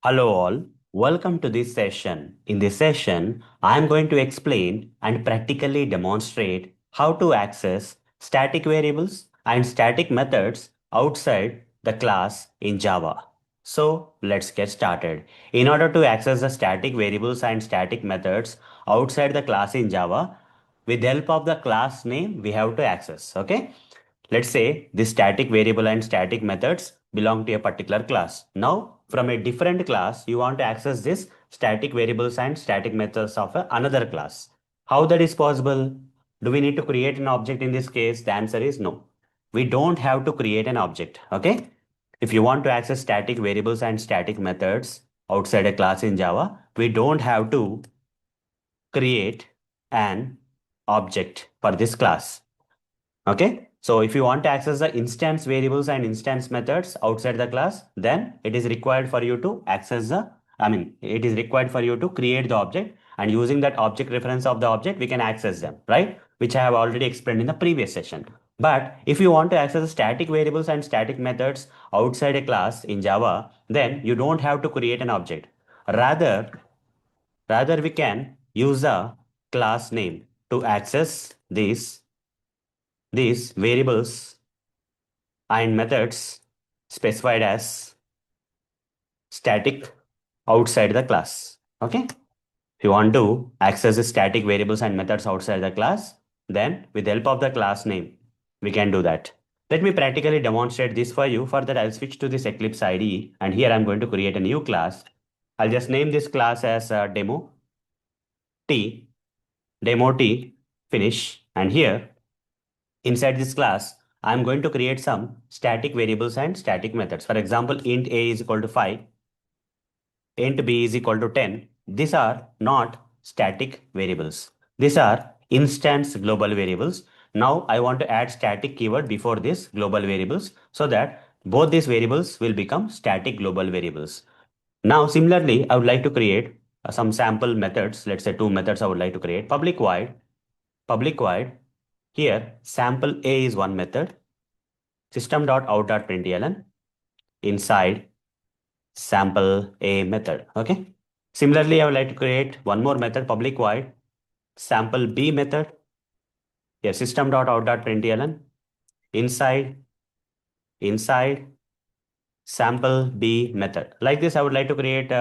Hello all, welcome to this session. In this session, I am going to explain and practically demonstrate how to access static variables and static methods outside the class in Java. So let's get started. In order to access the static variables and static methods outside the class in Java, with the help of the class name, we have to access. Okay. Let's say this static variable and static methods belong to a particular class. Now, from a different class, you want to access this static variables and static methods of another class. How that is possible? Do we need to create an object in this case? The answer is no. We don't have to create an object. Okay. If you want to access static variables and static methods outside a class in Java, we don't have to create an object for this class. Okay. So if you want to access the instance variables and instance methods outside the class, then it is required for you to access it is required for you to create the object, and using that object reference of the object, we can access them, right? Which I have already explained in the previous session. But if you want to access the static variables and static methods outside a class in Java, then you don't have to create an object. Rather, rather we can use a class name to access these variables and methods specified as static outside the class. Okay. If you want to access the static variables and methods outside the class, then with the help of the class name, we can do that. Let me practically demonstrate this for you. For that, I'll switch to this Eclipse IDE, and here I'm going to create a new class. I'll just name this class as T, demo T, finish. And here inside this class, I'm going to create some static variables and static methods. For example, int a is equal to 5, int b is equal to 10. These are not static variables. These are instance global variables. Now I want to add static keyword before this global variables so that both these variables will become static global variables. Now, similarly, I would like to create some sample methods. Let's say two methods I would like to create. Public void. Here, sample A is one method, system.out.println inside sample A method. Okay. Similarly, I would like to create one more method, public void sample B method. Here, system.out.println inside sample B method. Like this, I would like to create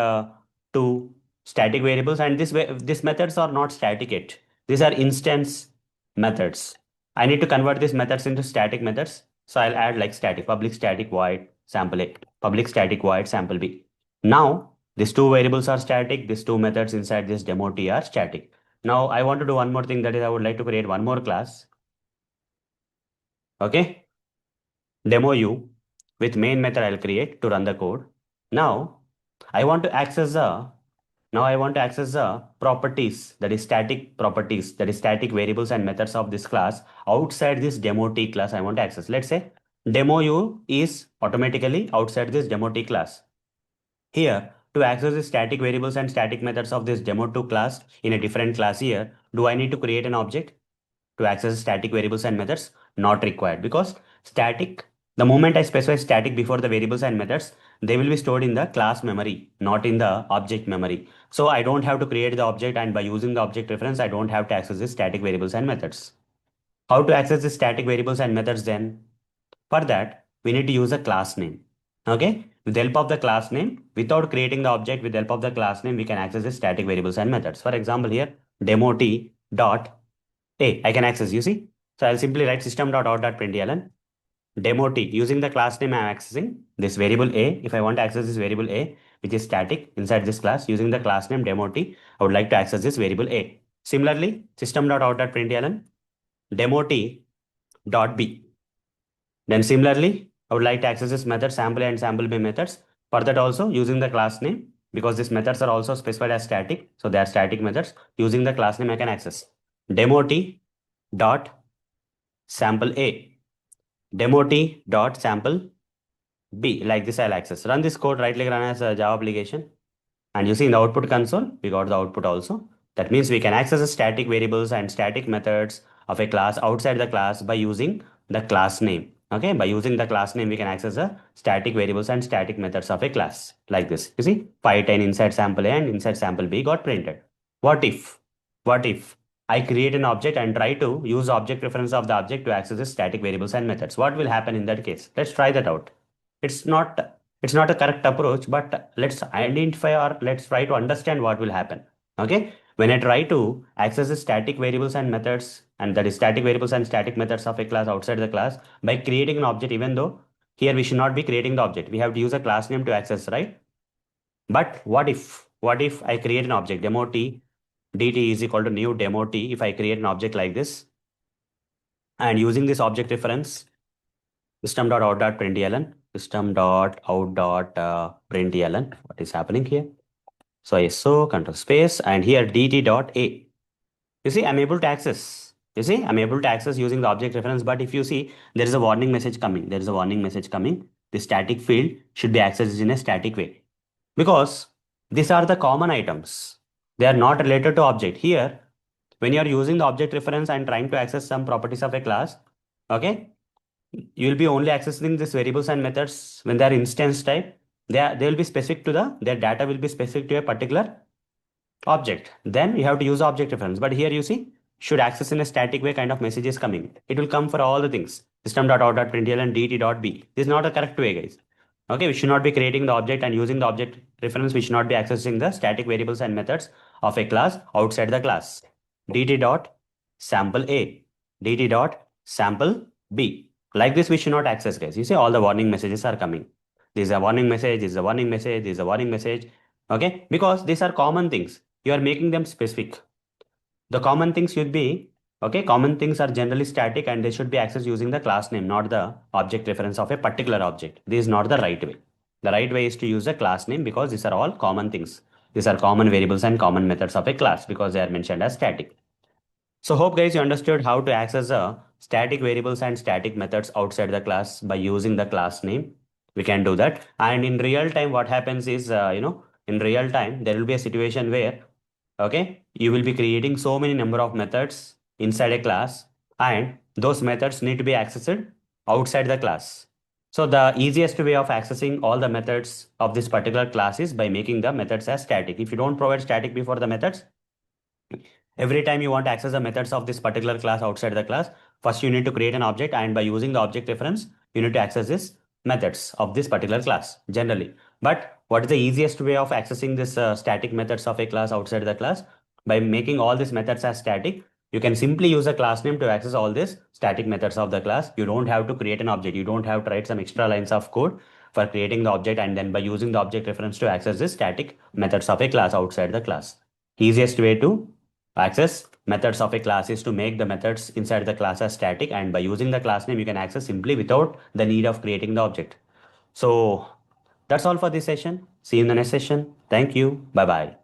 two static variables, and these methods are not static yet. These are instance methods. I need to convert these methods into static methods. So I'll add like public static void sample A, public static void sample B. Now these two variables are static. These two methods inside this demo T are static. Now I want to do one more thing, that is I would like to create one more class. Okay. Demo U with main method I'll create to run the code. Now I want to access the properties, that is static properties, that is static variables and methods of this class outside this demo T class I want to access. Let's say demo U is automatically outside this demo T class. Here, to access the static variables and static methods of this demo2 class in a different class here, do I need to create an object to access static variables and methods? Not required, because the moment I specify static before the variables and methods, they will be stored in the class memory, not in the object memory. So I don't have to create the object, and by using the object reference, I don't have to access the static variables and methods. How to access the static variables and methods then? For that, we need to use a class name. Okay? With the help of the class name, without creating the object, with the help of the class name, we can access the static variables and methods. For example, here, demo t dot a, I can access, you see? So I'll simply write system.out.println demo t. Using the class name, I'm accessing this variable a. If I want to access this variable a, which is static inside this class, using the class name demo t, I would like to access this variable a. Similarly, system.out.println demo t dot b. Then similarly, I would like to access this method sample A and sample B methods. For that also, using the class name, because these methods are also specified as static, so they are static methods. Using the class name, I can access demo t dot sample A, demo t dot sample B. Like this, I'll access. Run this code, right click, run as a Java application, and you see in the output console, we got the output also. That means we can access the static variables and static methods of a class outside the class by using the class name. Okay, by using the class name, we can access the static variables and static methods of a class like this. You see, 510 inside sample A and inside sample B got printed. What if, what if I create an object and try to use object reference of the object to access the static variables and methods? What will happen in that case? Let's try that out. It's not, it's not a correct approach, but let's identify or let's try to understand what will happen. Okay, when I try to access the static variables and methods, and that is static variables and static methods of a class outside the class by creating an object, even though here we should not be creating the object, we have to use a class name to access, right? But what if I create an object demo t dt is equal to new demo t, if I create an object like this and using this object reference system.out.println, system.out.println, what is happening here? So ISO control space and here dt dot a. You see, I'm able to access. You see, I'm able to access using the object reference. But if you see, there is a warning message coming. There is a warning message coming. The static field should be accessed in a static way. Because these are the common items. They are not related to object. Here, when you are using the object reference and trying to access some properties of a class, okay, you will be only accessing these variables and methods when they are instance type. They will be specific to their data will be specific to a particular object. Then you have to use object reference. But here you see, should access in a static way kind of message is coming. It will come for all the things. System.out.println dt.b. This is not a correct way, guys. Okay, we should not be creating the object and using the object reference. We should not be accessing the static variables and methods of a class outside the class. dt.sample A, dt.sample B. Like this, we should not access, guys. You see, all the warning messages are coming. This is a warning message, this is a warning message, this is a warning message. Okay, because these are common things. You are making them specific. The common things should be, okay, common things are generally static and they should be accessed using the class name, not the object reference of a particular object. This is not the right way. The right way is to use a class name because these are all common things. These are common variables and common methods of a class because they are mentioned as static. So hope guys you understood how to access the static variables and static methods outside the class by using the class name. We can do that. And in real time, what happens is, in real time, there will be a situation where, okay, you will be creating so many number of methods inside a class and those methods need to be accessed outside the class. So the easiest way of accessing all the methods of this particular class is by making the methods as static. If you don't provide static before the methods, every time you want to access the methods of this particular class outside the class, first you need to create an object and by using the object reference, you need to access this methods of this particular class generally. But what is the easiest way of accessing this static methods of a class outside the class? By making all these methods as static, you can simply use a class name to access all these static methods of the class. You don't have to create an object. You don't have to write some extra lines of code for creating the object and then by using the object reference to access this static methods of a class outside the class. Easiest way to access methods of a class is to make the methods inside the class as static and by using the class name you can access simply without the need of creating the object. So that's all for this session. See you in the next session. Thank you. Bye bye.